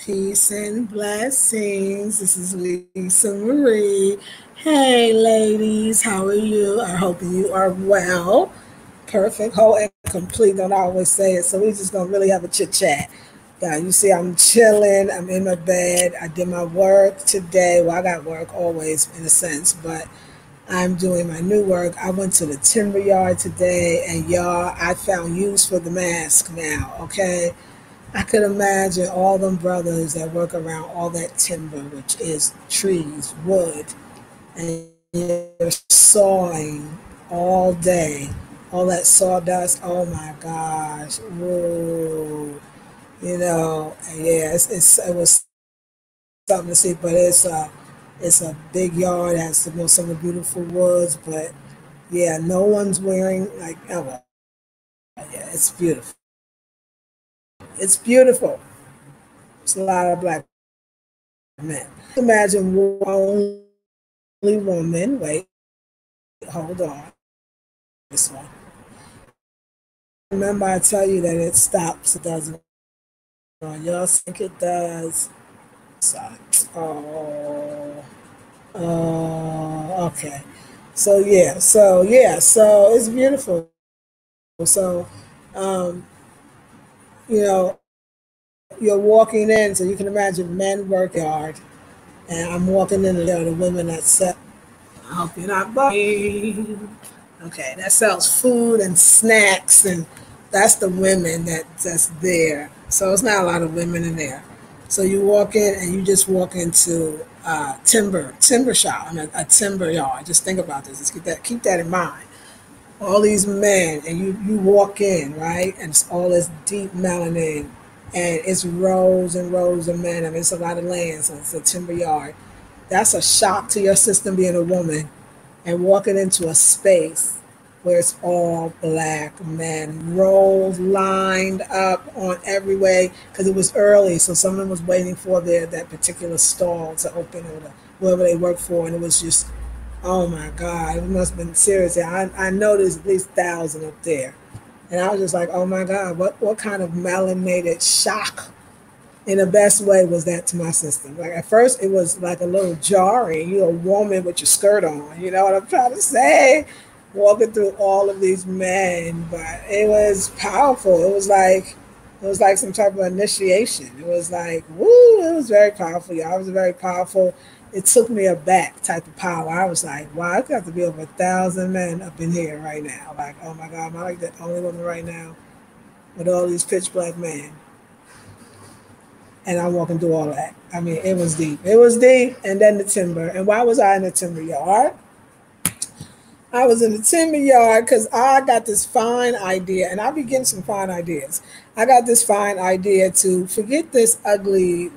Peace and blessings. This is Lisa Marie. Hey, ladies, how are you? I hope you are well. Perfect, whole, and complete. Don't always say it. So we're just gonna really have a chit chat. Yeah, you see, I'm chilling. I'm in my bed. I did my work today. Well, I got work always in a sense, but I'm doing my new work. I went to the timber yard today, and y'all, I found use for the mask now. Okay, I could imagine all them brothers that work around all that timber, which is trees, wood, and you're sawing all day, all that sawdust. Oh my gosh, whoa! Yeah, it was something to see, but it's a big yard, has some of the beautiful woods, but yeah, no one's wearing like well, yeah, it's beautiful. It's beautiful. It's a lot of black men. Imagine one only woman. Wait, hold on. This one. Remember, I tell you that it stops. It doesn't. Y'all think it does? Sorry. Oh, okay. So it's beautiful. So, um, you know, you're walking in, so you can imagine men work hard, and I'm walking in, and there are the women that sell. I hope you're not buying. Okay, that sells food and snacks, and that's the women that's there. So it's not a lot of women in there. So you walk in, and you just walk into timber shop, a timber yard. Just think about this. Just keep that in mind. All these men, and you walk in, right, and it's all this deep melanin, and it's rows and rows of men. I mean, it's a lot of land, so it's a timber yard. That's a shock to your system being a woman and walking into a space where it's all black men, rows lined up on every way because it was early, so someone was waiting for that particular stall to open or whoever they work for, and it was just, oh my God, it must have been serious. I know there's at least 1,000 up there, and I was just like, oh my God, what kind of melanated shock in the best way was that to my system. Like at first it was like a little jarring, a woman with your skirt on, you know what I'm trying to say? Walking through all of these men, but it was powerful. It was like some type of initiation. It was like, woo, it was very powerful. Yeah, it was very powerful. It took me aback type of power. I was like, wow, it's got to be over 1,000 men up in here right now. Like, oh my God, am I like the only woman right now with all these pitch black men? And I'm walking through all of that. I mean, it was deep. It was deep. And then the timber. And why was I in the timber yard? I was in the timber yard because I got this fine idea, and I be getting some fine ideas. I got this fine idea to forget this ugly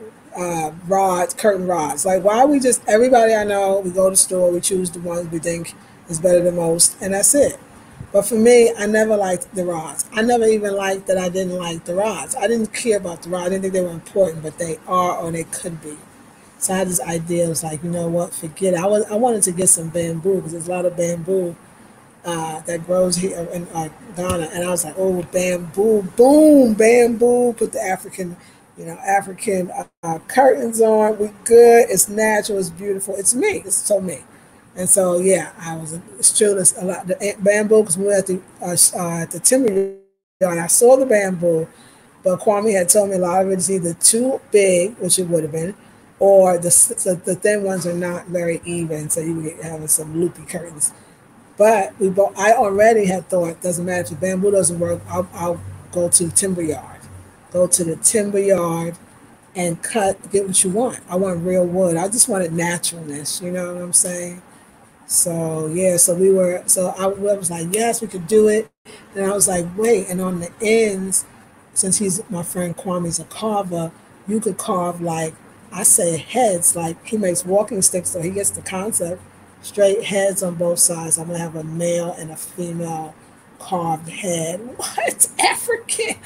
rods, curtain rods. Like, why we just, everybody I know, we go to the store, we choose the ones we think is better than most, and that's it. But for me, I never liked the rods. I never even liked that I didn't like the rods. I didn't care about the rods. I didn't think they were important, but they are or they could be. So I had this idea. It was like, you know what? Forget it. I wanted to get some bamboo because there's a lot of bamboo that grows here in Ghana, and I was like, oh, bamboo, boom, bamboo. Put the African curtains on. We good. It's natural. It's beautiful. It's me. It's so me. And so, yeah, it's true. There's a lot the bamboo because we were at the timber yard. I saw the bamboo, but Kwame had told me a lot of it is either too big, which it would have been, or the thin ones are not very even, so you would get having some loopy curtains. But I already had thought, doesn't matter if the bamboo doesn't work, I'll go to the timber yard. Go to the timber yard and get what you want. I want real wood. I just wanted naturalness. You know what I'm saying? So yeah, I was like, yes, we could do it. And I was like, wait, and on the ends, since my friend Kwame's a carver, you could carve like, I say heads, like he makes walking sticks, so he gets the concept. Straight heads on both sides. I'm gonna have a male and a female carved head. What? African?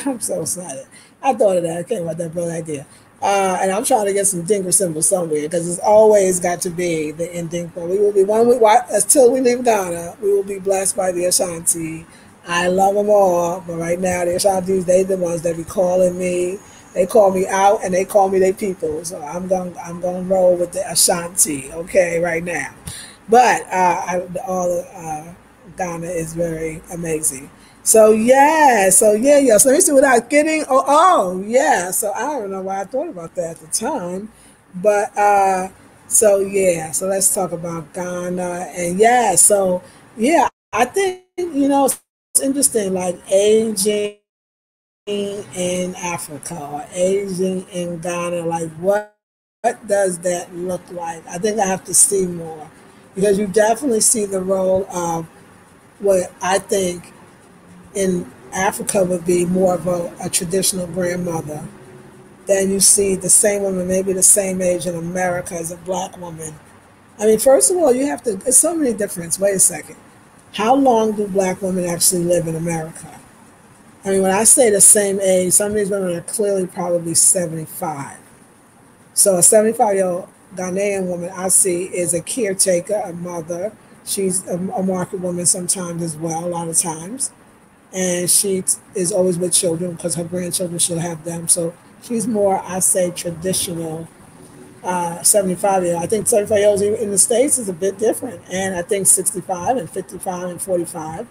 I'm so excited. I thought of that. I came up with that brilliant idea. And I'm trying to get some Dinker symbols somewhere because it's always got to be the ending. But we will be until we leave Ghana. We will be blessed by the Ashanti. I love them all, but right now the Ashantis, they the ones that be calling me. They call me out and they call me their people. So I'm gonna roll with the Ashanti, okay, right now. But all the Ghana is very amazing. So let me see what I was getting. Yeah. So I don't know why I thought about that at the time, but so let's talk about Ghana and I think it's interesting, like aging in Africa or aging in Ghana. Like what does that look like? I think I have to see more because you definitely see the role of what I think in Africa would be more of a traditional grandmother. Then you see the same woman, maybe the same age in America as a black woman. I mean, first of all, you have to, it's so many differences. Wait a second. How long do black women actually live in America? I mean, when I say the same age, some of these women are clearly probably 75. So a 75-year-old Ghanaian woman I see is a caretaker, a mother. She's a market woman sometimes as well, a lot of times. And she is always with children because her grandchildren she'll have them. So she's more, I say, traditional 75-year-old. I think 75-year-olds in the States is a bit different. And I think 65 and 55 and 45.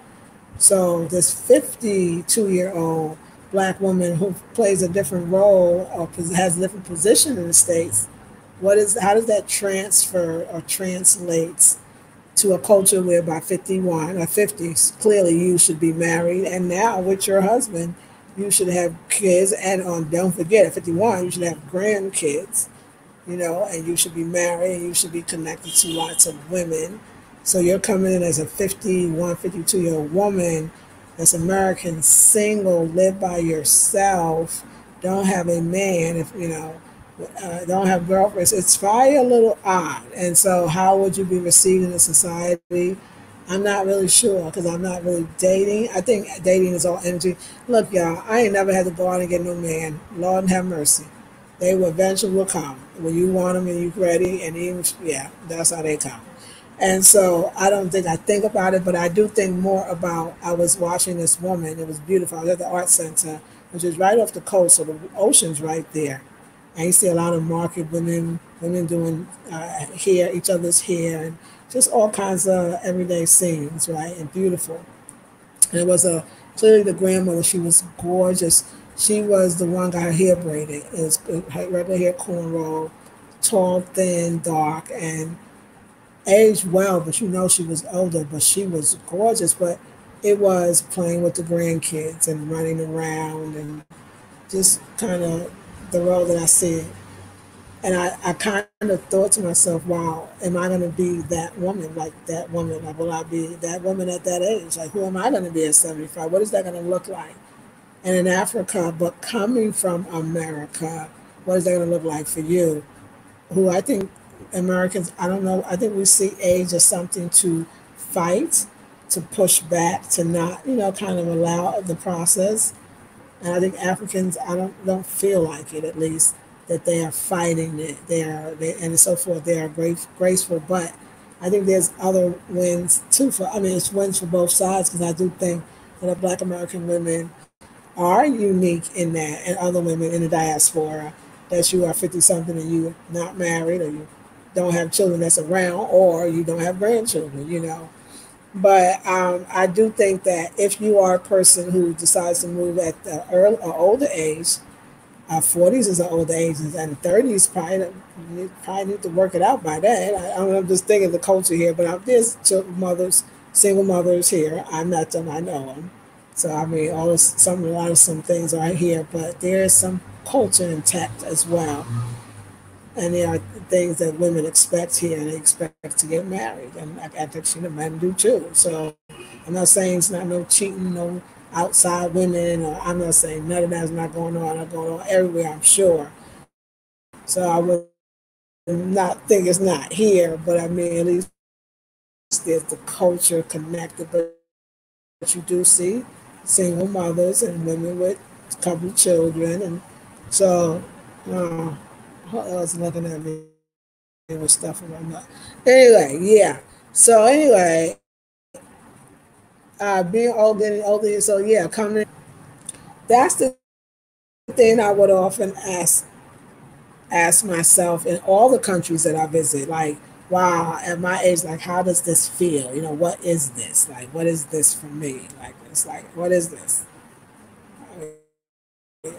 So this 52-year-old black woman who plays a different role or has a different position in the States, how does that transfer or translates to a culture where by 51 or 50, clearly you should be married, and now with your husband, you should have kids, and don't forget, at 51, you should have grandkids, and you should be married, and you should be connected to lots of women. So you're coming in as a 51, 52-year-old woman that's American, single, live by yourself, don't have a man, if don't have girlfriends. It's probably a little odd. And so, how would you be received in a society? I'm not really sure because I'm not really dating. I think dating is all energy. Look, y'all, I ain't never had to go out and get no man. Lord have mercy. They will eventually will come when you want them and you're ready. And even that's how they come. And so I don't think I think about it, but I do think more about. I was watching this woman. It was beautiful. I was at the art center, which is right off the coast, so the ocean's right there. And you see a lot of market women doing hair, each other's hair, and just all kinds of everyday scenes, right? And beautiful. And it was clearly the grandmother. She was gorgeous. She was the one got her hair braided. It was her regular hair cornrow, tall, thin, dark, and aged well. But she was older. But she was gorgeous. But it was playing with the grandkids and running around and just kind of the role that I see. And I kind of thought to myself, wow, am I going to be that woman, like that woman? Like, will I be that woman at that age? Like, who am I going to be at 75? What is that going to look like? And in Africa, but coming from America, what is that going to look like for you? Who I think Americans, I don't know, I think we see age as something to fight, to push back, to not, kind of allow the process. And I think Africans, I don't feel like it at least that they are fighting it. And so forth. They are graceful, but I think there's other wins too. It's wins for both sides because I do think that the Black American women are unique in that, and other women in the diaspora that you are 50 something and you're not married or you don't have children that's around or you don't have grandchildren. But I do think that if you are a person who decides to move at the early or older age, 40s is an older age, and 30s probably need to work it out by that. I'm just thinking of the culture here, but there's mothers, single mothers here. I met them, I know them. So I mean, a lot of some things are here, but there is some culture intact as well. And there are things that women expect here, and they expect to get married, and I think the men do too. So I'm not saying it's not no cheating, no outside women, or I'm not saying none of that's not going on. Not going on everywhere, I'm sure. So I would not think it's not here, but I mean at least there's the culture connected. But you do see single mothers and women with a couple of children, and so what else looking at me? With stuff in my mouth. Anyway, yeah. So anyway, being old, getting older. So yeah, coming. That's the thing I would often ask myself in all the countries that I visit, like, wow, at my age, like, how does this feel? What is this? Like, what is this for me? Like, it's like, what is this?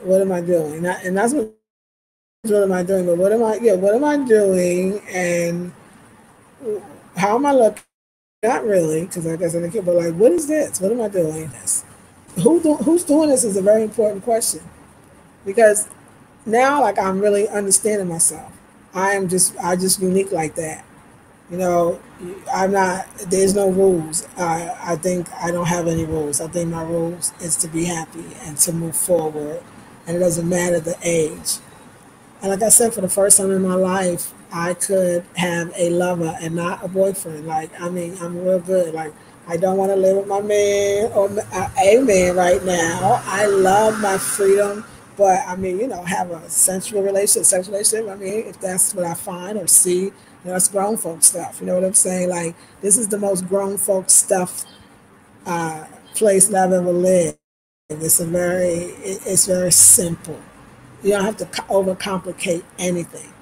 What am I doing? And that's what am I doing? But what am I doing? And how am I looking? Not really, because I guess I'm a kid, but like, what is this? What am I doing? This? Who's doing this is a very important question because now, like, I'm really understanding myself. I just unique like that. You know, I'm not. There's no rules. I think I don't have any rules. I think my rules is to be happy and to move forward, and it doesn't matter the age. And like I said, for the first time in my life, I could have a lover and not a boyfriend. Like, I mean, I'm real good. Like, I don't want to live with my man or a man right now. I love my freedom, but I mean, have a sensual relationship, sexual relationship. I mean, if that's what I find or see, that's grown folk stuff. You know what I'm saying? Like, this is the most grown folk stuff place that I've ever lived. It's very simple. You don't have to overcomplicate anything.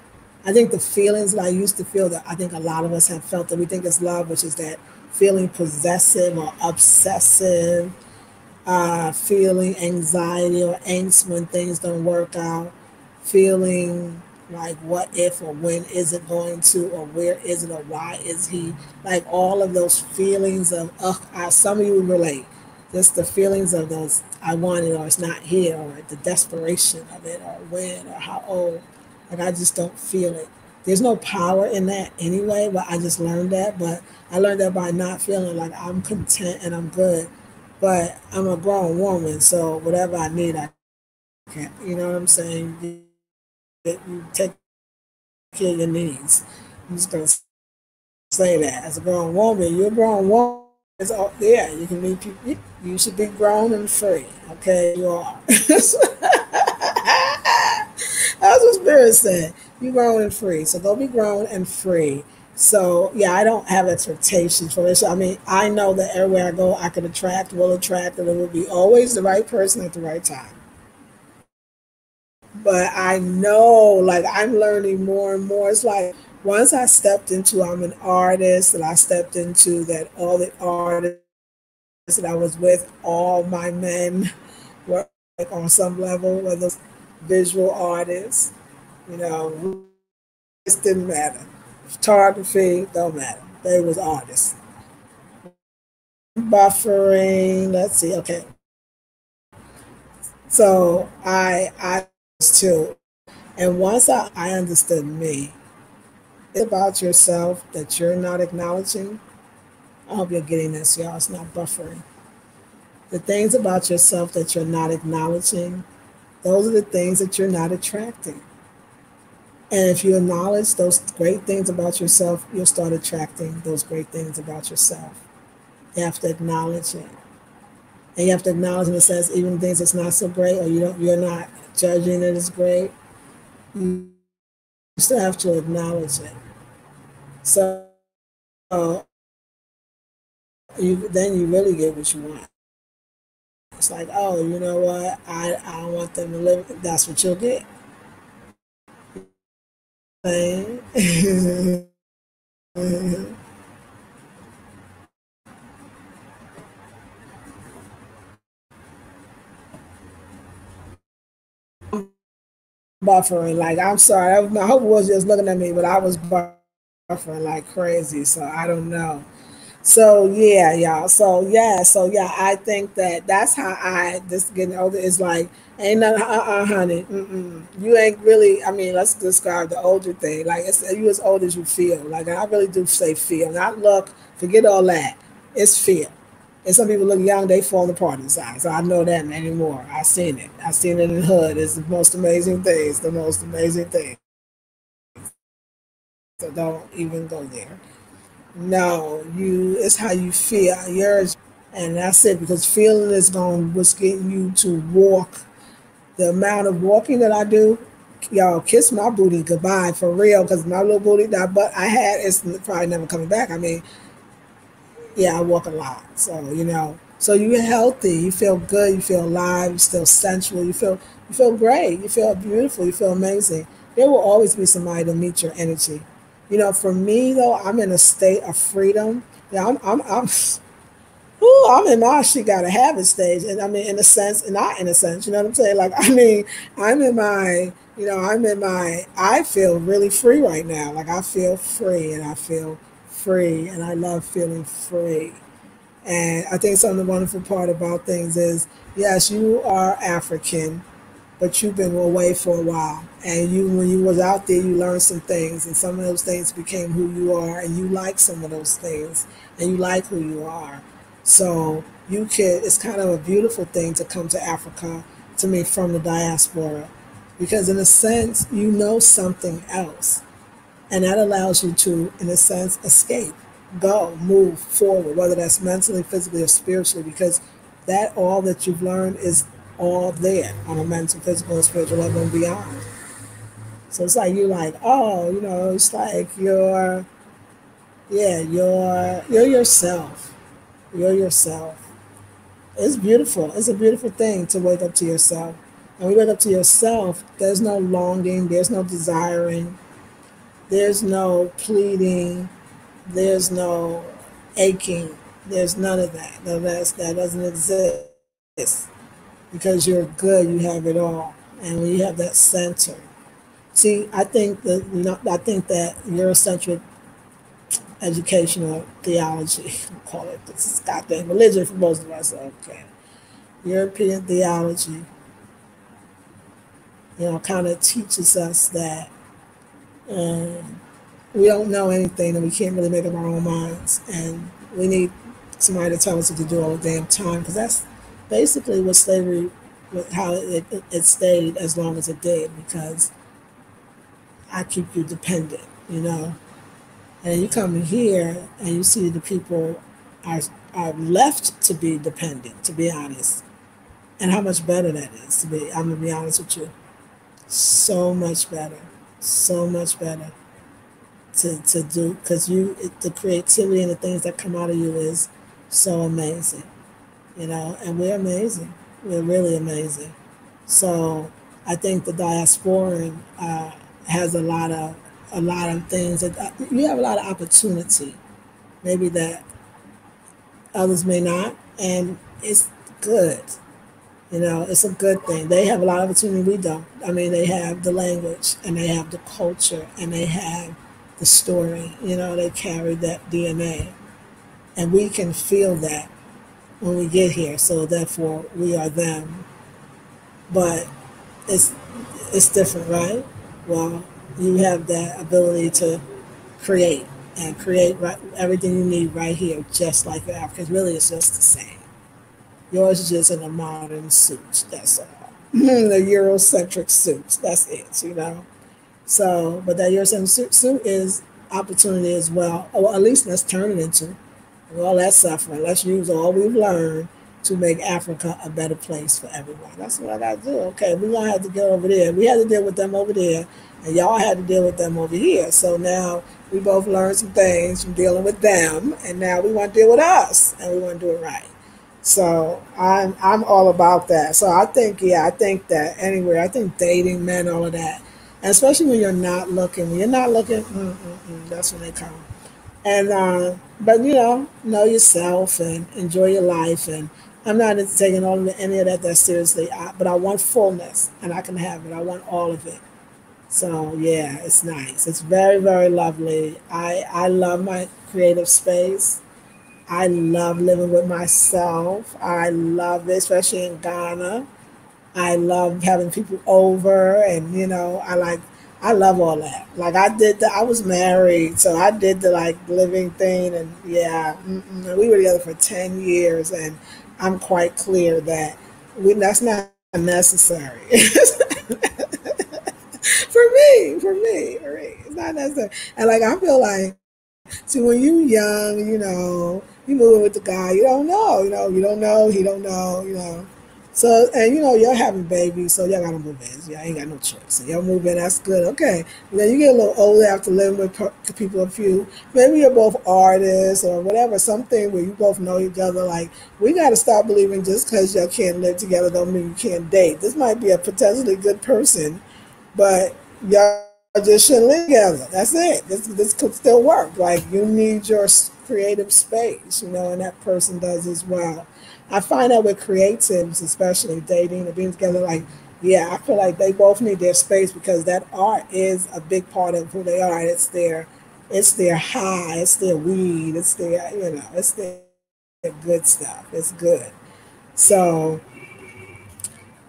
I think the feelings that I used to feel that I think a lot of us have felt that we think is love, which is that feeling possessive or obsessive, feeling anxiety or angst when things don't work out, feeling like what if or when is it going to or where is it or why is he, like all of those feelings of some of you relate, just the feelings of those I want it or it's not here or the desperation of it or when or how old, like I just don't feel it. There's no power in that anyway, but I just learned that. But I learned that by not feeling like I'm content and I'm good, but I'm a grown woman, so whatever I need, I can. You know what I'm saying? You take care of your needs. I'm just gonna say that as a grown woman, you're a grown woman. It's all, yeah, you can be. You should be grown and free. Okay, you are. That's what Spirit said. You grown and free, so go be grown and free. So yeah, I don't have expectations for this. I mean, I know that everywhere I go, I can attract, will attract, and it will be always the right person at the right time. But I know, like, I'm learning more and more. It's like once I stepped into, I'm an artist, and I stepped into that all the artists that I was with, all my men were like on some level, whether it's visual artists, it didn't matter. Photography, don't matter. They was artists. Buffering, let's see, okay. So I was too. And once I understood me, it's about yourself that you're not acknowledging. I hope you're getting this, y'all. It's not buffering. The things about yourself that you're not acknowledging, those are the things that you're not attracting. And if you acknowledge those great things about yourself, you'll start attracting those great things about yourself. You have to acknowledge it. And you have to acknowledge in a sense, even things that's not so great, or you're not judging it as great, you still have to acknowledge it. So then you really get what you want. It's like, oh, you know what? I don't want them to live. That's what you'll get. Buffering. Like, I'm sorry. My hope was just looking at me, but I was buffering like crazy. So I don't know. So yeah, y'all. So yeah, I think that that's how I this getting older is like ain't nothing, honey. Mm-mm. You ain't really. I mean, let's describe the older thing. Like it's you as old as you feel. Like I really do say feel, not look. Forget all that. It's feel. And some people look young, they fall apart inside. So I know that anymore. I seen it. I seen it in the hood. It's the most amazing thing. It's the most amazing thing. So don't even go there. No, it's how you feel. Yours, and that's it. Because feeling is going what's getting you to walk. The amount of walking that I do, y'all kiss my booty goodbye for real. Because my little booty that butt I had is probably never coming back. I mean, yeah, I walk a lot, so. So you're healthy, you feel good, you feel alive, you feel sensual, you feel great, you feel beautiful, you feel amazing. There will always be somebody to meet your energy. For me though, I'm in a state of freedom. Yeah, I'm ooh, I'm in my she gotta have it stage. And I mean in a sense, and not in a sense, you know what I'm saying? Like I mean, I feel really free right now. Like I feel free and I feel free and I love feeling free. And I think some of the wonderful part about things is, yes, you are African, but you've been away for a while. And when you was out there, you learned some things, and some of those things became who you are, and you like some of those things, and you like who you are. So it's kind of a beautiful thing to come to Africa, to me, from the diaspora, because in a sense, you know something else. And that allows you to, in a sense, escape, go, move forward, whether that's mentally, physically, or spiritually, because that all that you've learned is all there on a mental, physical, and spiritual level and beyond. So it's like you're like, oh, it's like you're yourself. You're yourself. It's beautiful. It's a beautiful thing to wake up to yourself. And when you wake up to yourself, there's no longing, there's no desiring, there's no pleading, there's no aching. There's none of that. No, that doesn't exist because you're good. You have it all, and when you have that center, see, I think that Eurocentric educational theology, call it this is goddamn religion for most of us. Okay, European theology, kind of teaches us that. Um, we don't know anything and we can't really make up our own minds. And we need somebody to tell us what to do all the damn time because that's basically what slavery, how it stayed as long as it did because I keep you dependent. And you come in here and you see the people are, are left to be dependent, to be honest. And how much better that is to be, I'm going to be honest with you. So much better. So much better. To do because the creativity and the things that come out of you is so amazing, and we're amazing. We're really amazing. So I think the diasporan has a lot of things that you have a lot of opportunity, maybe that others may not, and it's good. It's a good thing. They have a lot of opportunity we don't. I mean, they have the language and they have the culture and they have the story. They carry that DNA. And we can feel that when we get here. So therefore we are them. But it's it's different, right? Well, you have that ability to create and create everything you need right here, just like your Africans. Really, it's just the same. Yours is just in a modern suit. That's all. The Eurocentric suit. That's it. So, but that Eurocentric suit is opportunity as well. Or at least let's turn it into. All that suffering. Let's use all we've learned to make Africa a better place for everyone. That's what I got to do. Okay, we're going to have to get over there. We had to deal with them over there, and y'all had to deal with them over here. So now we both learned some things from dealing with them, and now we want to deal with us, and we want to do it right. So I'm all about that. So I think that anyway, I think dating men, all of that, and especially when you're not looking. When you're not looking, that's when they come. And but know yourself and enjoy your life. And I'm not taking any of that seriously. But I want fullness, and I can have it. I want all of it. So yeah, it's nice. It's very very lovely. I love my creative space. I love living with myself. I love it, especially in Ghana. I love having people over, and I love all that. Like I was married, so I did the like living thing, and yeah, we were together for 10 years, and I'm quite clear that that's not necessary. For me, it's not necessary. And like I feel like, see, when you young, you moving with the guy, you don't know, you don't know, he don't know. So, and you know, you're having babies, so y'all gotta move in. Y'all ain't got no choice. So y'all move in, that's good. Okay. And then you get a little older after living with people a few. Maybe you're both artists or whatever, something where you both know each other. Like, we gotta stop believing just because y'all can't live together don't mean you can't date. This might be a potentially good person, but y'all just shouldn't live together. That's it. This could still work. Like, you need your creative space, you know, and that person does as well. I find that with creatives, especially dating and being together, like, yeah, I feel like they both need their space because that art is a big part of who they are. It's their high, it's their weed, it's their, you know, it's their good stuff. It's good. So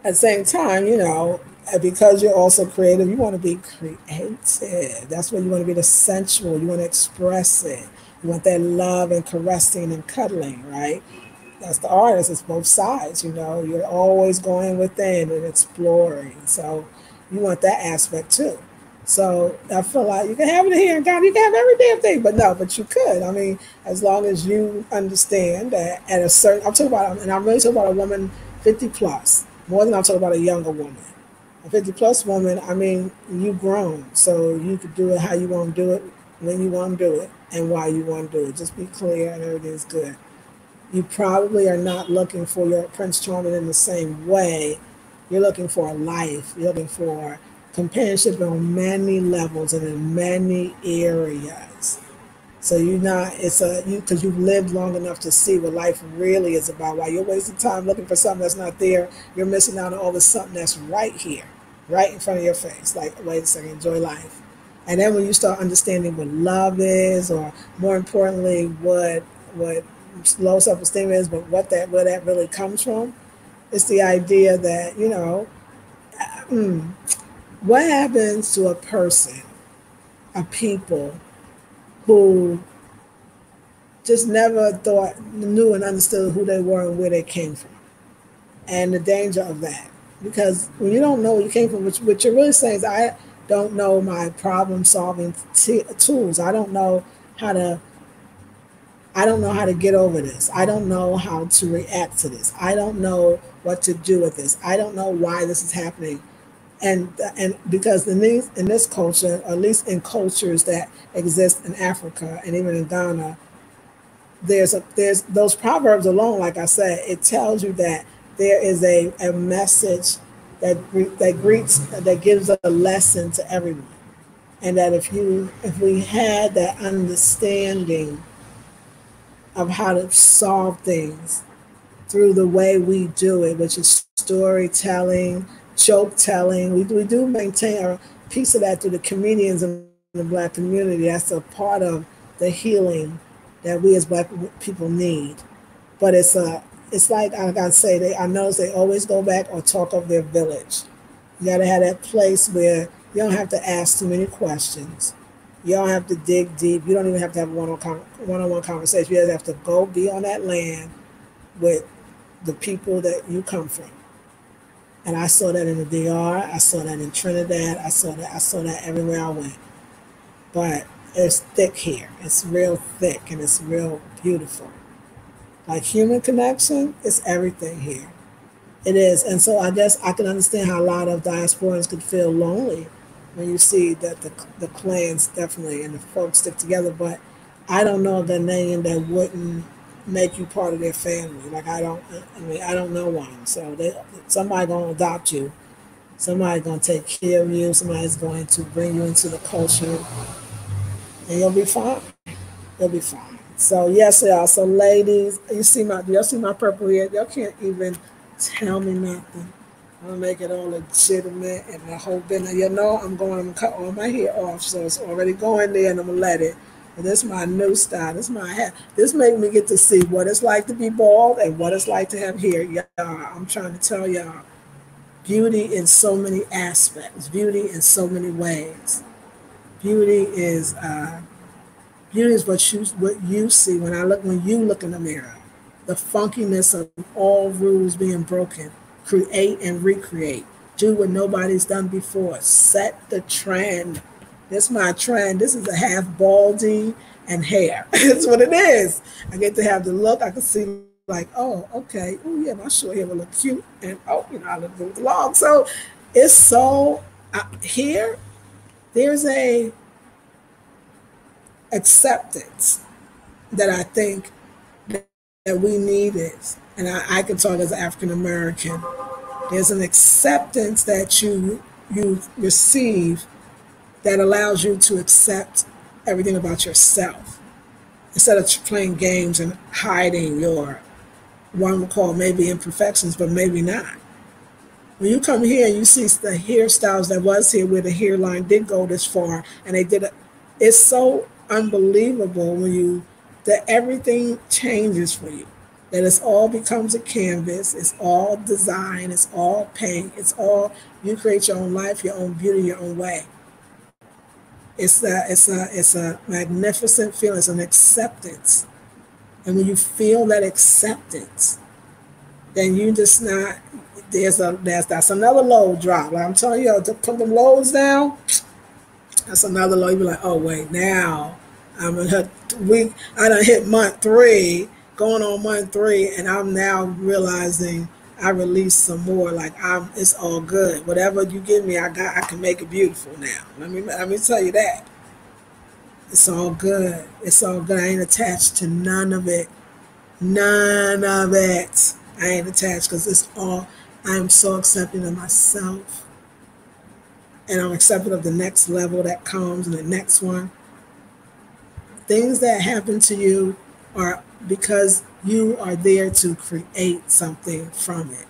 at the same time, you know, because you're also creative, you want to be creative. That's what you want to be, the sensual. You want to express it. You want that love and caressing and cuddling, right? That's the artist. It's both sides, you know. You're always going within and exploring. So you want that aspect too. So I feel like you can have it here and God, you can have every damn thing, but no, but you could. I mean, as long as you understand that at a certain, I'm talking about, and I'm really talking about a woman 50 plus, more than I'm talking about a younger woman. A 50 plus woman, I mean, you grown, so you could do it how you want to do it, when you want to do it, and why you want to do it. Just be clear and everything's good. You probably are not looking for your Prince Charming in the same way. You're looking for a life. You're looking for companionship on many levels and in many areas. So you're not, it's a, you, because you've lived long enough to see what life really is about. While you're wasting time looking for something that's not there, you're missing out on all the something that's right here, right in front of your face. Like, wait a second, enjoy life. And then when you start understanding what love is, or more importantly, what low self esteem is, but where that really comes from, it's the idea that, you know, what happens to a person, a people who just never thought, knew and understood who they were and where they came from, and the danger of that. Because when you don't know where you came from, what you're really saying is, I don't know my problem solving tools. How to I don't know how to get over this. I don't know how to react to this. I don't know what to do with this. I don't know why this is happening. And because in this culture, or at least in cultures that exist in Africa and even in Ghana, there's those proverbs alone, like I said, it tells you that there is a message that gives a lesson to everyone. And that if we had that understanding of how to solve things through the way we do it, which is storytelling, joke telling. We do maintain a piece of that through the comedians in the Black community. That's a part of the healing that we as Black people need. But it's like I gotta say, I notice they always go back or talk of their village. You gotta have that place where you don't have to ask too many questions. You don't have to dig deep. You don't even have to have one-on-one conversation. You just have to go be on that land with the people that you come from. And I saw that in the DR. I saw that in Trinidad. I saw that everywhere I went. But it's thick here. It's real thick and it's real beautiful. Like human connection, it's everything here. It is. And so I guess I can understand how a lot of diasporans could feel lonely when you see that the clans definitely and the folks stick together. But I don't know a Ghanaian that wouldn't make you part of their family. Like I don't know one. So somebody gonna adopt you. Somebody gonna take care of you. Somebody's going to bring you into the culture, and you'll be fine. You'll be fine. So yes, y'all. So ladies, y'all see my purple hair? Y'all can't even tell me nothing. I'm gonna make it all legitimate and the whole business. You know, I'm gonna cut all my hair off, so it's already going there, and I'm gonna let it. And this is my new style. This is my hair. This made me get to see what it's like to be bald and what it's like to have hair. Y'all, I'm trying to tell y'all, beauty in so many aspects, beauty in so many ways. Beauty is beauty is what you see when you look in the mirror. The funkiness of all rules being broken. Create and recreate. Do what nobody's done before. Set the trend. This is my trend. This is a half baldy and hair. That's what it is. I get to have the look. I can see like, oh, okay, oh yeah, my short hair will look cute, and oh, I look good with the long. So it's so here. There's a acceptance that I think that we need is, and I can talk as an African American. There's an acceptance that you receive that allows you to accept everything about yourself instead of playing games and hiding your one would call maybe imperfections, but maybe not. When you come here and you see the hairstyles that was here where the hairline did go this far and they did it, it's so unbelievable when that everything changes for you. That it's all becomes a canvas, it's all design, it's all paint, it's all you create your own life, your own beauty, your own way. It's a magnificent feeling, it's an acceptance. And when you feel that acceptance, then you just not that's another load drop. Like I'm telling you, to put them loads down, that's another load. You be like, oh wait, now I done hit month 3, going on month 3, and I'm now realizing I released some more. Like it's all good. Whatever you give me, I can make it beautiful now. Let me tell you that. It's all good. It's all good. I ain't attached to none of it. None of it. I ain't attached because it's all, I am so accepting of myself. And I'm accepting of the next level that comes and the next one. Things that happen to you are because you are there to create something from it.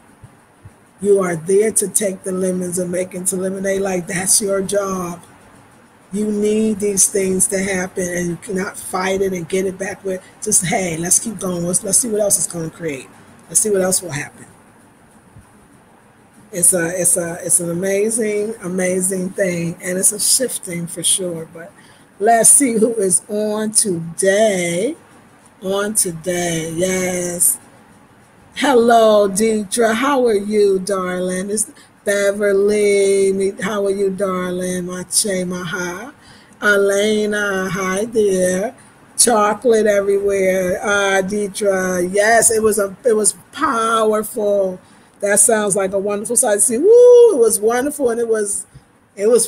You are there to take the lemons and make into lemonade. Like that's your job. You need these things to happen, and you cannot fight it and get it back with just, hey, let's keep going. Let's see what else it's going to create. Let's see what else will happen. It's an amazing thing, and it's a shifting for sure. But let's see who is on today. Yes. Hello, Deidre. How are you, darling? It's Beverly. How are you, darling? Maha. Elena. Hi there. Chocolate everywhere. Deidre. Yes, it was powerful. That sounds like a wonderful sight to see. Woo! It was wonderful, and it was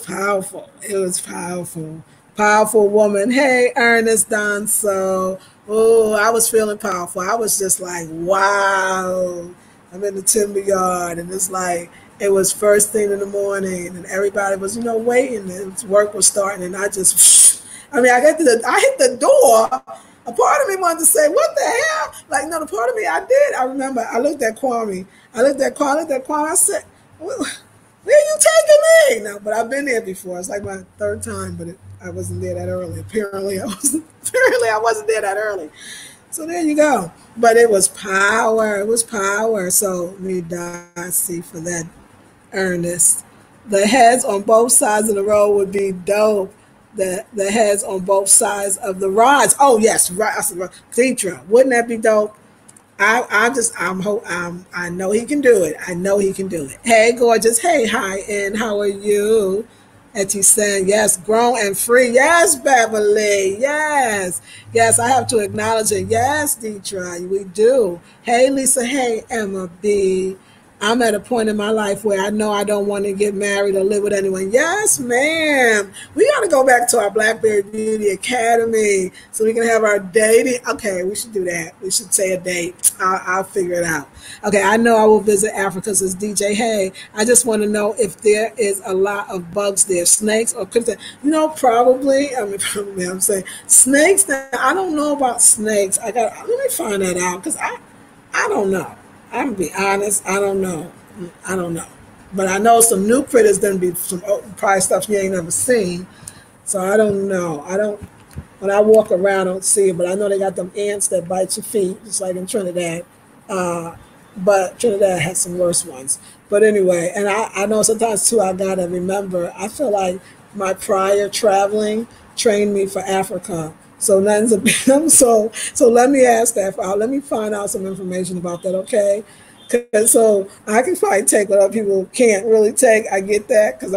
powerful. It was powerful. Powerful woman. Hey, Ernest Donso. Oh, I was feeling powerful. I was just like, wow. I'm in the timber yard, and it's like it was first thing in the morning, and everybody was, waiting, and work was starting, and I just, I hit the door. A part of me wanted to say, what the hell? Like, no, the part of me, I did. I remember, I looked at Kwame. I said, where are you taking me? No, but I've been there before. It's like my 3rd time, but I wasn't there that early. Apparently, I wasn't there that early. So there you go. But it was power. It was power. So me see for that, Ernest. The heads on both sides of the road would be dope. The heads on both sides of the rods. Oh yes, right. Deidre, wouldn't that be dope? I know he can do it. I know he can do it. Hey, gorgeous. Hey, hi, and how are you? Etty saying, yes, grown and free. Yes, Beverly. Yes. Yes, I have to acknowledge it. Yes, Deidre, we do. Hey, Lisa. Hey, Emma B. I'm at a point in my life where I know I don't want to get married or live with anyone. Yes, ma'am. We got to go back to our Blackberry Beauty Academy so we can have our dating. Okay, we should do that. We should say a date. I'll figure it out. Okay, I know I will visit Africa, says DJ. Hey, I just want to know if there is a lot of bugs there, snakes or cryptid. Probably. Probably. I'm saying snakes. I don't know about snakes. Let me find that out because I don't know. I'm gonna be honest. I don't know. But I know some new critters gonna be some probably stuff you ain't never seen. So I don't know. When I walk around, I don't see it. But I know they got them ants that bite your feet, just like in Trinidad. But Trinidad has some worse ones. But anyway, and I know sometimes too. I gotta remember. I feel like my prior traveling trained me for Africa. So nothing's a so let me ask that. Let me find out some information about that, okay? So I can probably take what other people can't really take. I get that because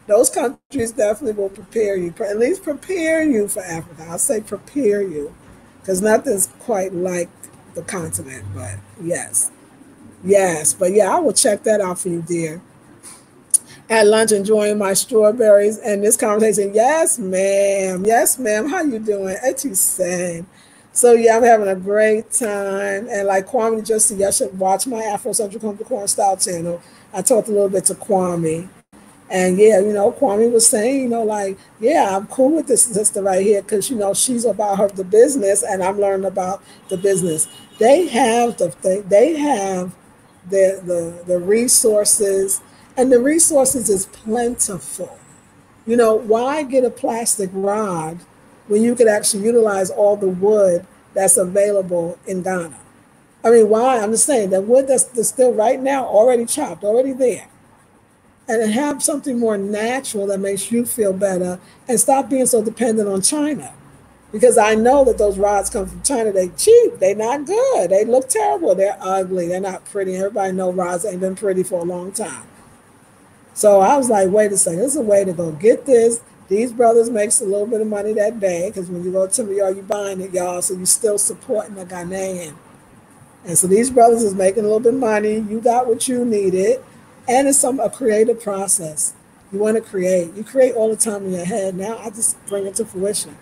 those countries definitely will prepare you, at least prepare you for Africa. I'll say prepare you because nothing's quite like the continent. But yes, yes, but yeah, I will check that out for you, dear. At lunch, enjoying my strawberries and this conversation. Yes, ma'am. Yes, ma'am. How you doing? Etty saying. So yeah, I'm having a great time. And like Kwame just said, you should watch my Afrocentric Home Decor and Style channel. I talked a little bit to Kwame. And yeah, Kwame was saying, like, yeah, I'm cool with this sister right here because, she's about the business and I'm learning about the business. They have the resources, and the resources is plentiful. Why get a plastic rod when you could actually utilize all the wood that's available in Ghana? I mean, why? I'm just saying that wood that's still right now already chopped, already there, and have something more natural that makes you feel better, and stop being so dependent on China. Because I know that those rods come from China. They cheap. They not good. They look terrible. They're ugly. They're not pretty. Everybody know rods ain't been pretty for a long time. So I was like, wait a second. This is a way to go get this. These brothers makes a little bit of money that day because when you go to timber yard, you buying it, y'all. So you still supporting the Ghanaian. And so these brothers is making a little bit of money. You got what you needed. And it's a creative process. You want to create. You create all the time in your head. Now I just bring it to fruition.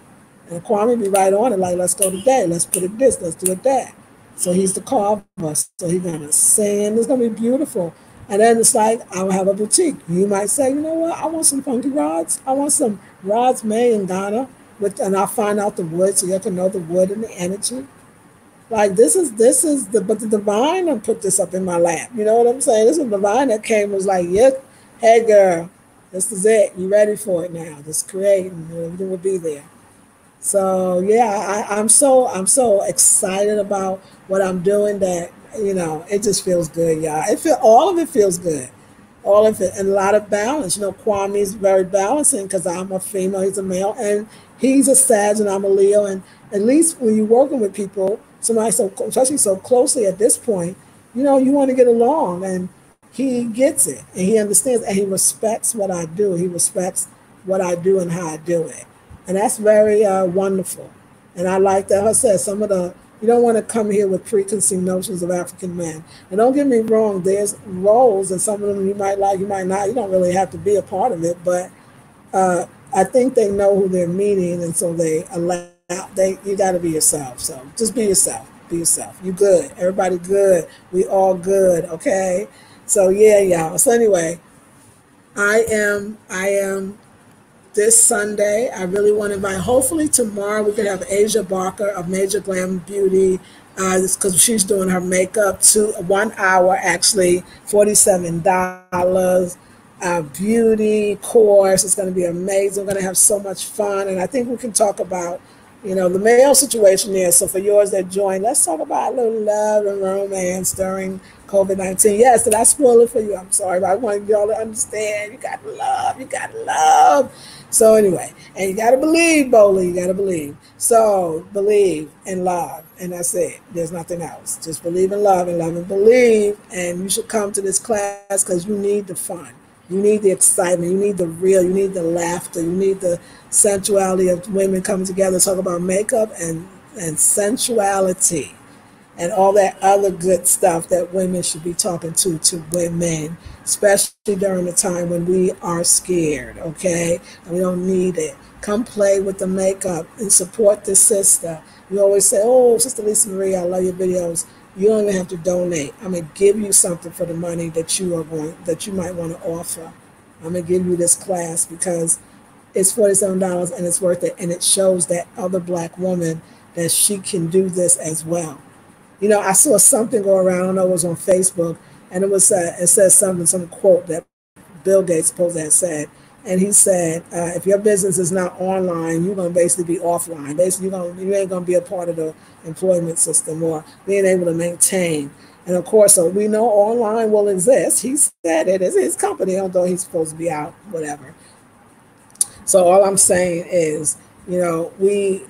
And Kwame be right on it, like, let's go today. Let's put it this, let's do it that. So he's the carver. So he's going to sing. It's going to be beautiful. And then it's like, I'll have a boutique. You might say, you know what? I want some funky rods. I want some rods made in Ghana. And I'll find out the wood so you can know the wood and the energy. Like but the divine and put this up in my lap. You know what I'm saying? This is the divine that came and was like, yep, hey girl, this is it. You ready for it now? Just create and everything will be there. So yeah, I'm so excited about what I'm doing that it just feels good, y'all. All of it feels good, all of it, and a lot of balance. Kwame's very balancing because I'm a female, he's a male, and he's a Sag and I'm a Leo. And at least when you're working with people, somebody especially so closely at this point, you want to get along, and he gets it and he understands and he respects what I do. He respects what I do and how I do it. And that's very wonderful. And I like that. I said, you don't want to come here with preconceived notions of African men. And don't get me wrong, there's roles, and some of them you might like, you might not. You don't really have to be a part of it. But I think they know who they're meeting, and so they allow, you got to be yourself. So just be yourself. Be yourself. You good. Everybody good. We all good. Okay? So yeah, y'all. So anyway, I am this Sunday. I really want to invite, hopefully tomorrow we can have Asia Barker of Majorglambeauty, because she's doing her makeup, 1 hour actually, $47. Beauty course. It's going to be amazing. We're going to have so much fun. And I think we can talk about, the male situation there. So for yours that join, let's talk about a little love and romance during COVID-19. Yes, did I spoil it for you? I'm sorry, but I want y'all to understand. You got to love. You got to love. So anyway, and you got to believe, Bowley. You got to believe. So believe and love. And that's it. There's nothing else. Just believe and love and believe. And you should come to this class because you need the fun. You need the excitement. You need the real. You need the laughter. You need the sensuality of women coming together to talk about makeup and sensuality and all that other good stuff that women should be talking to women, especially during the time when we are scared, okay? And we don't need it. Come play with the makeup and support this sister. You always say, oh, Sister Lisa Marie, I love your videos. You don't even have to donate. I'm going to give you something for the money that you might want to offer. I'm going to give you this class because it's $47 and it's worth it. And it shows that other Black woman that she can do this as well. I saw something go around, I don't know, it was on Facebook, and it says some quote that Bill Gates supposedly had said. And he said, if your business is not online, you're going to basically be offline. Basically, you ain't going to be a part of the employment system or being able to maintain. And of course, so we know online will exist. He said it is his company, although he's supposed to be out, whatever. So all I'm saying is,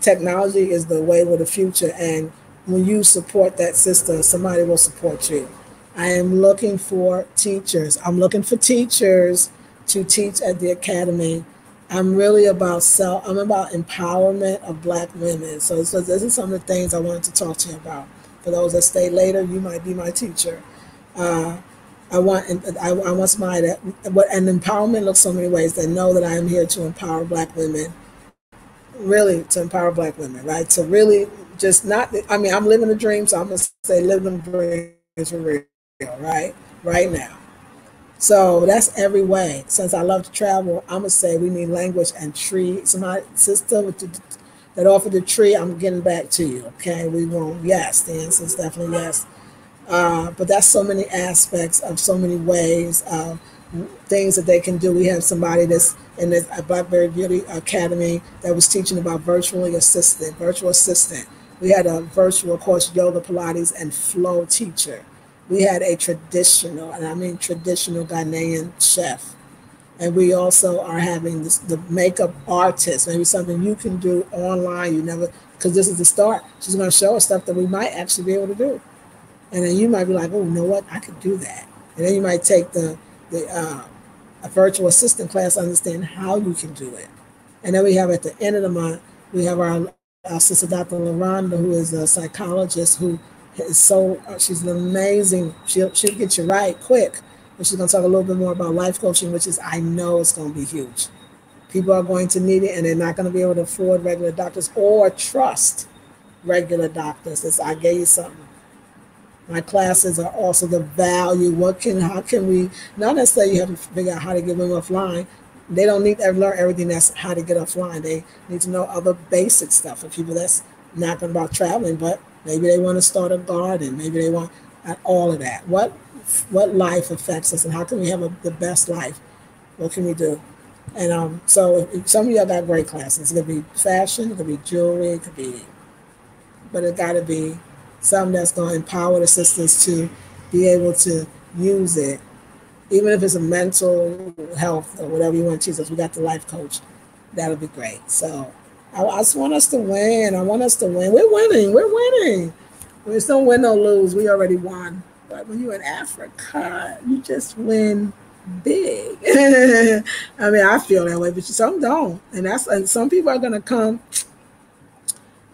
technology is the way of the future. And when you support that sister, somebody will support you. I am looking for teachers. I'm looking for teachers to teach at the academy. I'm really about empowerment of Black women. So this is some of the things I wanted to talk to you about. For those that stay later, you might be my teacher. Uh, I want somebody that, and empowerment looks so many ways. They know that I am here to empower Black women, really to empower Black women, right? To really just not, I mean, I'm living a dream, so I'm going to say living a dream is for real, right? Right now. So that's every way. Since I love to travel, I'm going to say we need language and tree. Somebody, sister that offered the tree, I'm getting back to you, okay? We won't, yes, the answer is definitely yes. But that's so many aspects of so many ways, things that they can do. We have somebody that's in the Blackberry Beauty Academy that was teaching about virtual assistant. We had a virtual, of course, yoga, Pilates, and flow teacher. We had a traditional, and I mean traditional Ghanaian chef. And we also are having the makeup artist, maybe something you can do online. You never, because this is the start. She's going to show us stuff that we might actually be able to do. And then you might be like, oh, you know what? I could do that. And then you might take a virtual assistant class to understand how you can do it. And then we have at the end of the month, we have our sister, Dr. La-Rhonda, who is a psychologist who is so, she's an amazing, she'll get you right quick. And she's going to talk a little bit more about life coaching, which is, I know it's going to be huge. People are going to need it, and they're not going to be able to afford regular doctors or trust regular doctors. I gave you something. My classes are also the value. How can we, not necessarily you have to figure out how to get women offline. They don't need to learn everything that's how to get offline. They need to know other basic stuff for people that's not going about traveling, but maybe they want to start a garden. Maybe they want all of that. What life affects us, and how can we have the best life? What can we do? And so some of y'all got great classes. It could be fashion, it could be jewelry, it could be, but it got to be something that's going to empower the sisters to be able to use it, even if it's a mental health or whatever you want to choose us. We got the life coach. That'll be great. So I just want us to win. I want us to win. We're winning. We're winning. We just don't win, no lose. We already won. But when you're in Africa, you just win big. I mean, I feel that way, but some don't. And some people are going to come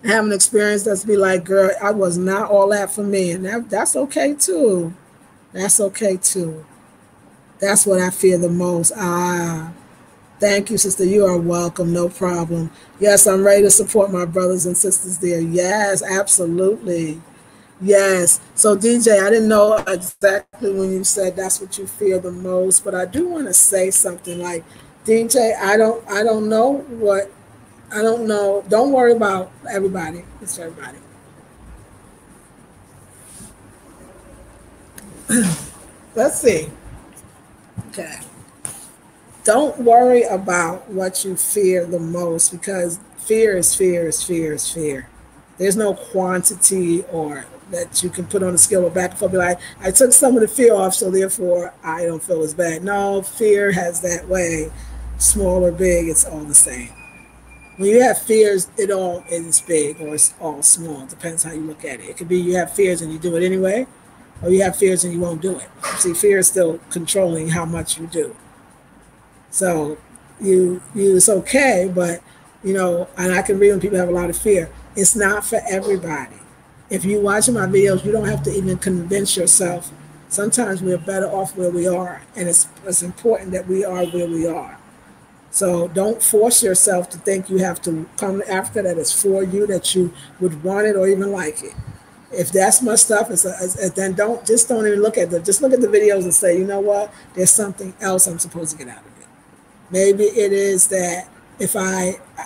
have an experience that's be like, girl, I was not all that for me. And that's okay too. That's okay too. That's what I fear the most. Thank you, sister. You are welcome. No problem. Yes, I'm ready to support my brothers and sisters there. Yes, absolutely. Yes. So DJ, I didn't know exactly when you said that's what you fear the most, but I do want to say something like, DJ, I don't know what, I don't know. Don't worry about everybody. It's everybody. Let's see. Okay. Don't worry about what you fear the most, because fear is fear is fear is fear. There's no quantity or that you can put on a scale or back and forth. Be like, I took some of the fear off, so therefore I don't feel as bad. No, fear has that way. Small or big, it's all the same. When you have fears, it all is big or it's all small. It depends how you look at it. It could be you have fears and you do it anyway, or you have fears and you won't do it. See, fear is still controlling how much you do. So it's okay, but and I can read when people have a lot of fear. It's not for everybody. If you watch my videos, you don't have to even convince yourself. Sometimes we're better off where we are, and it's important that we are where we are. So don't force yourself to think you have to come to Africa that is for you, that you would want it or even like it. If that's my stuff, then don't even look at them. Just look at the videos and say, you know what? There's something else I'm supposed to get out of it. Maybe it is that if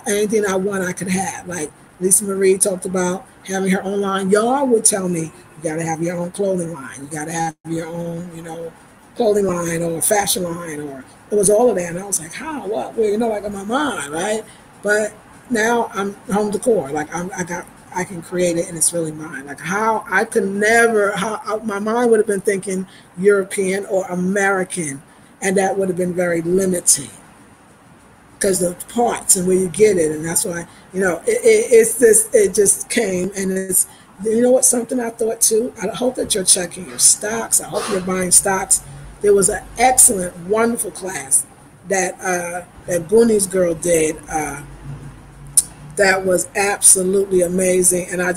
anything I want, I could have. Like Lisa Marie talked about having her own line. Y'all would tell me, you got to have your own clothing line. You got to have your own, clothing line or fashion line, or it was all of that. And I was like, how, what? Well, like in my mind, right? But now I'm home decor. Like I can create it and it's really mine. Like how I could never, my mind would have been thinking European or American, and that would have been very limiting because the parts and where you get it. And that's why, it just came, and it's, something I thought too, I hope that you're checking your stocks. I hope you're buying stocks. There was an excellent, wonderful class that Goonies girl did. That was absolutely amazing. And I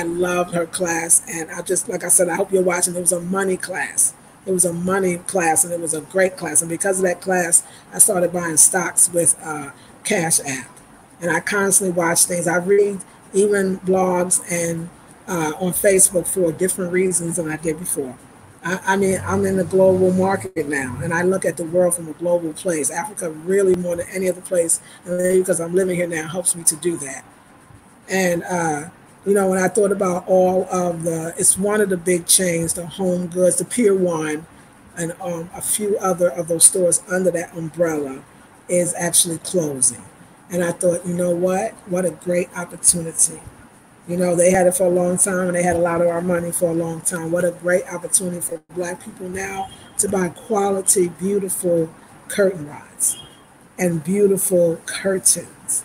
loved her class. And like I said, I hope you're watching. It was a money class. It was a money class, and it was a great class. And because of that class, I started buying stocks with Cash App. And I constantly watch things. I read even blogs and on Facebook for different reasons than I did before. I mean, I'm in the global market now, and I look at the world from a global place. Africa really more than any other place, and maybe because I'm living here now helps me to do that. And when I thought about all of it's one of the big chains, the Home Goods, the Pier One, and a few other of those stores under that umbrella is actually closing. And I thought, you know what a great opportunity. They had it for a long time, and they had a lot of our money for a long time. What a great opportunity for Black people now to buy quality, beautiful curtain rods and beautiful curtains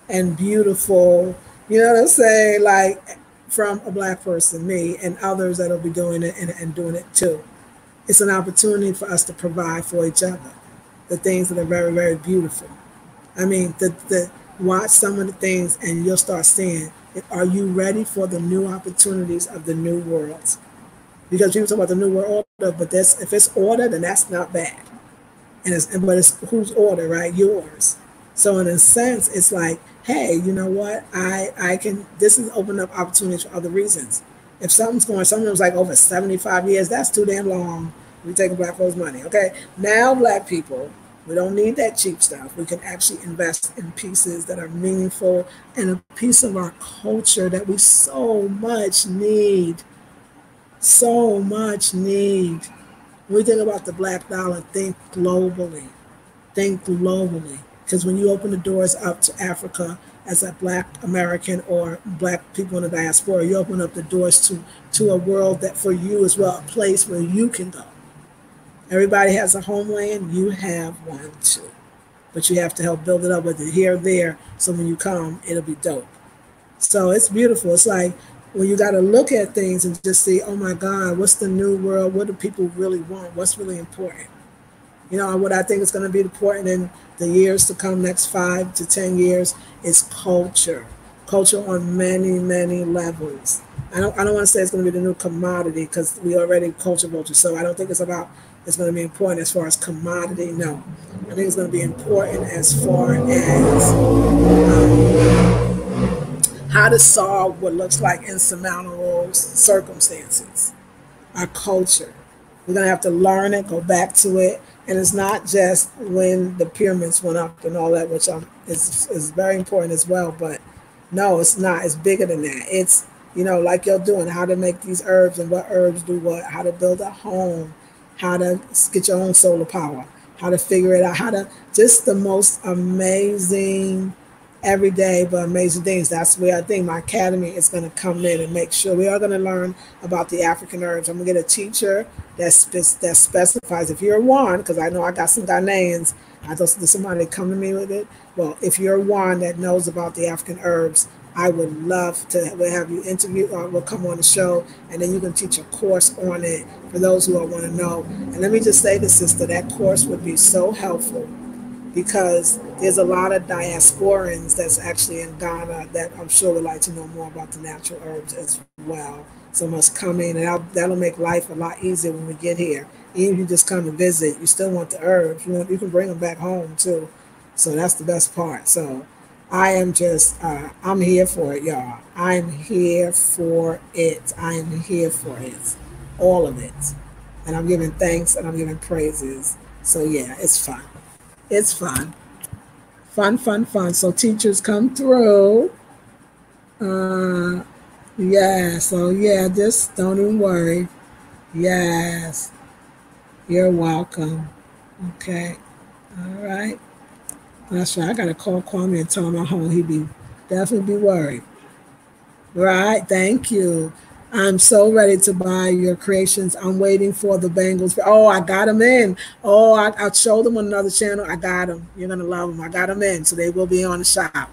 and beautiful, you know what I'm saying, like from a Black person, me, and others that'll be doing it and doing it too. It's an opportunity for us to provide for each other the things that are very, very beautiful. I mean, the watch some of the things, and you'll start seeing, are you ready for the new opportunities of the new world? Because people talk about the new world order, but if it's order, then that's not bad. But it's whose order, right? Yours. So in a sense, it's like, hey, you know what? I can. This is opening up opportunities for other reasons. If something was like over 75 years, that's too damn long. We taking Black folks' money, okay? Now, Black people, we don't need that cheap stuff. We can actually invest in pieces that are meaningful and a piece of our culture that we so much need. So much need. When we think about the Black dollar, think globally. Think globally. Because when you open the doors up to Africa as a Black American or Black people in the diaspora, you open up the doors to a world that for you as well, a place where you can go. Everybody has a homeland, you have one too. But you have to help build it up, whether here or there, so when you come, it'll be dope. So it's beautiful. It's like when you got to look at things and just see, oh my God, what's the new world? What do people really want? What's really important? What I think is going to be important in the years to come, next 5 to 10 years, is culture. Culture on many, many levels. I don't want to say it's going to be the new commodity because we already culture. So I don't think it's going to be important as far as commodity. No. I think it's going to be important as far as how to solve what looks like insurmountable circumstances. Our culture. We're going to have to learn it, go back to it. And it's not just when the pyramids went up and all that, which is very important as well. But no, it's not. It's bigger than that. It's, like you're doing, how to make these herbs and what herbs do what, how to build a home, how to get your own solar power, how to figure it out, how to just the most amazing everyday but amazing things. That's where I think my academy is going to come in and make sure we are going to learn about the African herbs. I'm going to get a teacher that specifies, if you're one, because I know I got some Ghanaians, I thought somebody come to me with it. Well, if you're one that knows about the African herbs, I would love to have you interview or we'll come on the show, and then you can teach a course on it for those who want to know. And let me just say this, sister, that course would be so helpful because there's a lot of diasporans that's actually in Ghana that I'm sure would like to know more about the natural herbs as well. So must come in, and that'll make life a lot easier when we get here. Even if you just come and visit, you still want the herbs. You can bring them back home too. So that's the best part. So I am just, I'm here for it, y'all. I'm here for it. I am here for it. All of it. And I'm giving thanks and I'm giving praises. So yeah, it's fun. It's fun. Fun, fun, fun. So teachers come through. Yeah, so yeah, just don't even worry. Yes. You're welcome. Okay. All right. That's right. I gotta call Kwame and tell him I'm home. He'd be definitely be worried. Right. Thank you. I'm so ready to buy your creations. I'm waiting for the bangles. Oh, I got them in. Oh, I showed them on another channel. I got them. You're gonna love them. I got them in, so they will be on the shop.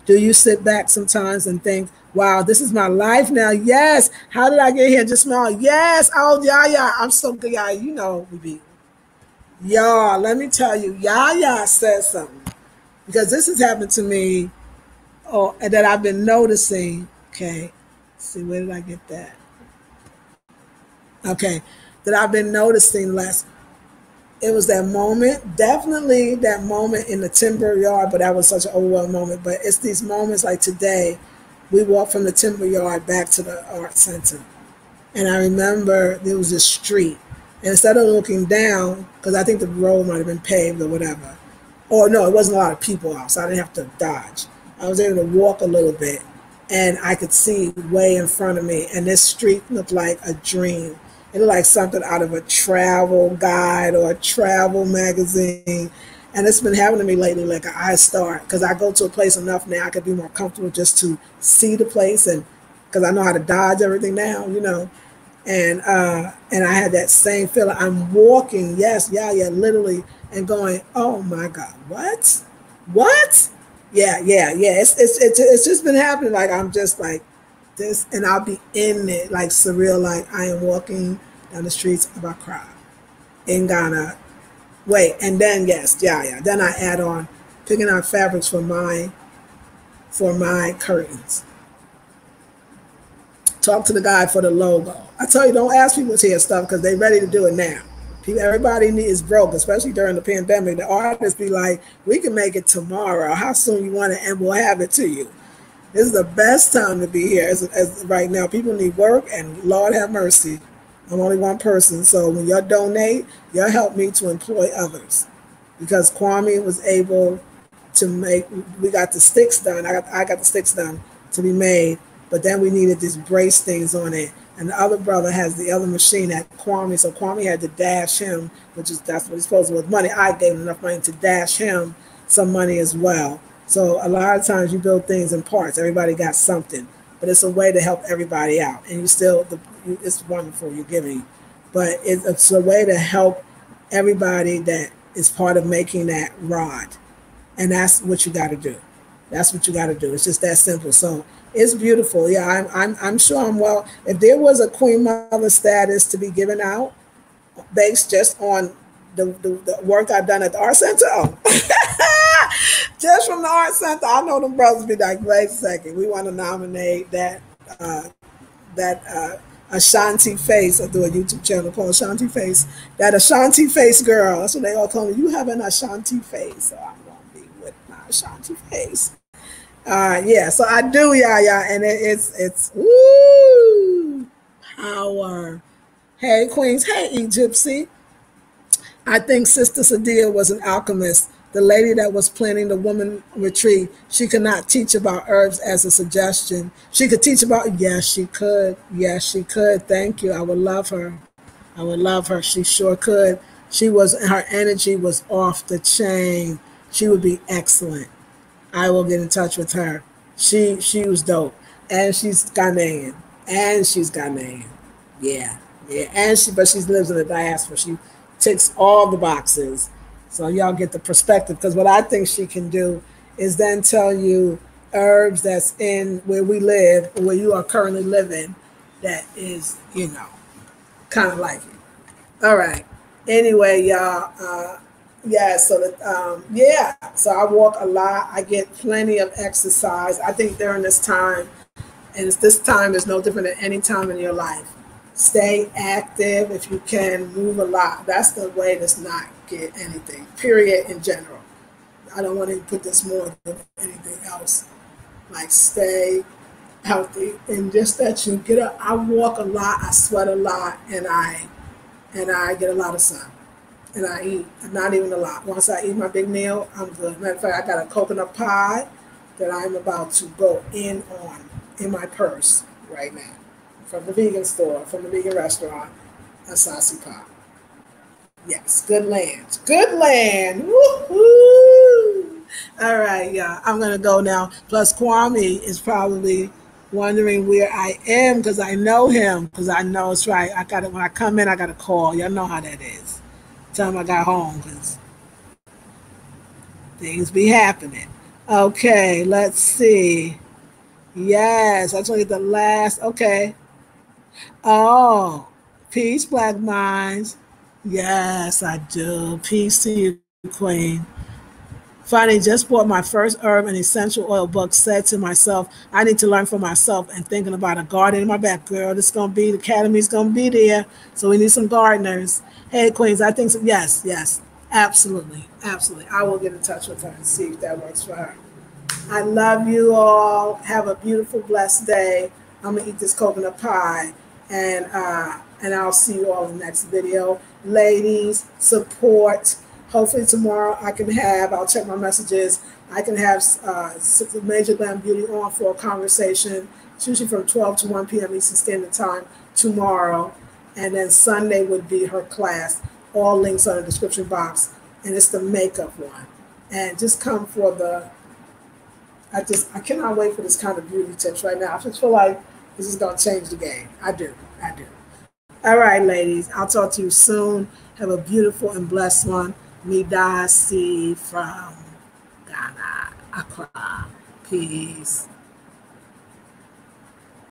Do you sit back sometimes and think, wow, this is my life now? Yes. How did I get here? Just smile. Yes. Oh, yeah. I'm so good. Yeah, we be. Y'all, let me tell you, Yaya said something. Because this has happened to me Oh, and that I've been noticing. Okay, let's see, where did I get that? Okay, that I've been noticing less. It was that moment, definitely that moment in the timber yard, but that was such an overwhelming moment. But it's these moments like today, we walked from the timber yard back to the art center. And I remember there was a street. And instead of looking down, because I think the road might have been paved or whatever, or no, it wasn't a lot of people out, so I didn't have to dodge. I was able to walk a little bit, and I could see way in front of me. And this street looked like a dream. It looked like something out of a travel guide or a travel magazine. And it's been happening to me lately, like an eye start, because I go to a place enough now I could be more comfortable just to see the place, and because I know how to dodge everything now, and I had that same feeling. I'm walking, yes, yeah, literally, and going, oh my God, what? Yeah. It's just been happening. Like I'm just like this, and I'll be in it, like surreal, like I am walking down the streets of Accra in Ghana. Wait, and then yes, yeah. Then I add on picking out fabrics for my curtains. Talk to the guy for the logo. I tell you, don't ask people to hear stuff because they're ready to do it now. Everybody is broke, especially during the pandemic. The artists be like, we can make it tomorrow. How soon you want it, and we'll have it to you. This is the best time to be here as right now. People need work, and Lord have mercy. I'm only one person, so when you donate, you help me to employ others. Because Kwame was able to make, we got the sticks done. I got the sticks done to be made, but then we needed these brace things on it. And the other brother has the other machine at Kwame, so Kwame had to dash him, that's what he's supposed to do with money. I gave him enough money to dash him some money as well. So a lot of times you build things in parts. Everybody got something, but it's a way to help everybody out. And it's wonderful you're giving, but it's a way to help everybody that is part of making that rod. And that's what you got to do. That's what you got to do. It's just that simple. So it's beautiful. Yeah, I'm sure I'm well. If there was a Queen Mother status to be given out based just on the work I've done at the art center, just from the art center, I know them brothers be like, wait a second, we want to nominate that Ashanti Face. I do a YouTube channel called Ashanti Face. That Ashanti Face girl. That's what they all call me. You have an Ashanti face, so I'm gonna be with my Ashanti face. Yeah, so I do, yeah, and it's woo power. Hey Queens, hey Egypsy. I think Sister Sadia was an alchemist, the lady that was planning the woman retreat. She could not teach about herbs as a suggestion. She could teach about, yes, she could. Yes, she could. Thank you. I would love her. I would love her. She sure could. Her energy was off the chain. She would be excellent. I will get in touch with her. She was dope. And she's Ghanaian. Yeah. And she lives in the diaspora. She ticks all the boxes. So y'all get the perspective. Because what I think she can do is then tell you herbs that's in where we live, or where you are currently living, that is, kind of like it. All right. Anyway, y'all, yeah, so I walk a lot. I get plenty of exercise. I think during this time, and this time is no different than any time in your life. Stay active if you can, move a lot. That's the way to not get anything, period, in general. I don't want to put this more than anything else. Like stay healthy and just that you get up. I walk a lot, I sweat a lot, and I get a lot of sun. And I eat, not even a lot. Once I eat my big meal, I'm good. Matter of fact, I got a coconut pie that I'm about to go in on in my purse right now. From the vegan store, from the vegan restaurant, a sassy pie. Yes, good land. Good land. Woo-hoo! All right, yeah, I'm going to go now. Plus, Kwame is probably wondering where I am because I know him, because I know it's right. When I come in, I got to call. Y'all know how that is. Tell him I got home because things be happening. Okay, let's see. Yes, I told you the last. Okay. Oh, peace, Black Minds. Yes, I do. Peace to you, Queen. Finally, just bought my first herb and essential oil book. Said to myself, I need to learn for myself and thinking about a garden in my back. Girl, this is going to be, the academy's going to be there. So we need some gardeners. Hey, Queens, I think so. Yes, yes, absolutely. Absolutely. I will get in touch with her and see if that works for her. I love you all. Have a beautiful, blessed day. I'm gonna eat this coconut pie, and I'll see you all in the next video. Ladies, support. Hopefully tomorrow I can have. I'll check my messages. I can have Majorglambeauty on for a conversation. It's usually from 12 to 1 p.m. Eastern Standard Time tomorrow, and then Sunday would be her class. All links are in the description box, and it's the makeup one. And just come for the. I cannot wait for this kind of beauty tips right now. I just feel like this is going to change the game. I do. All right, ladies. I'll talk to you soon. Have a beautiful and blessed one. Midasi from Ghana, Accra. Peace.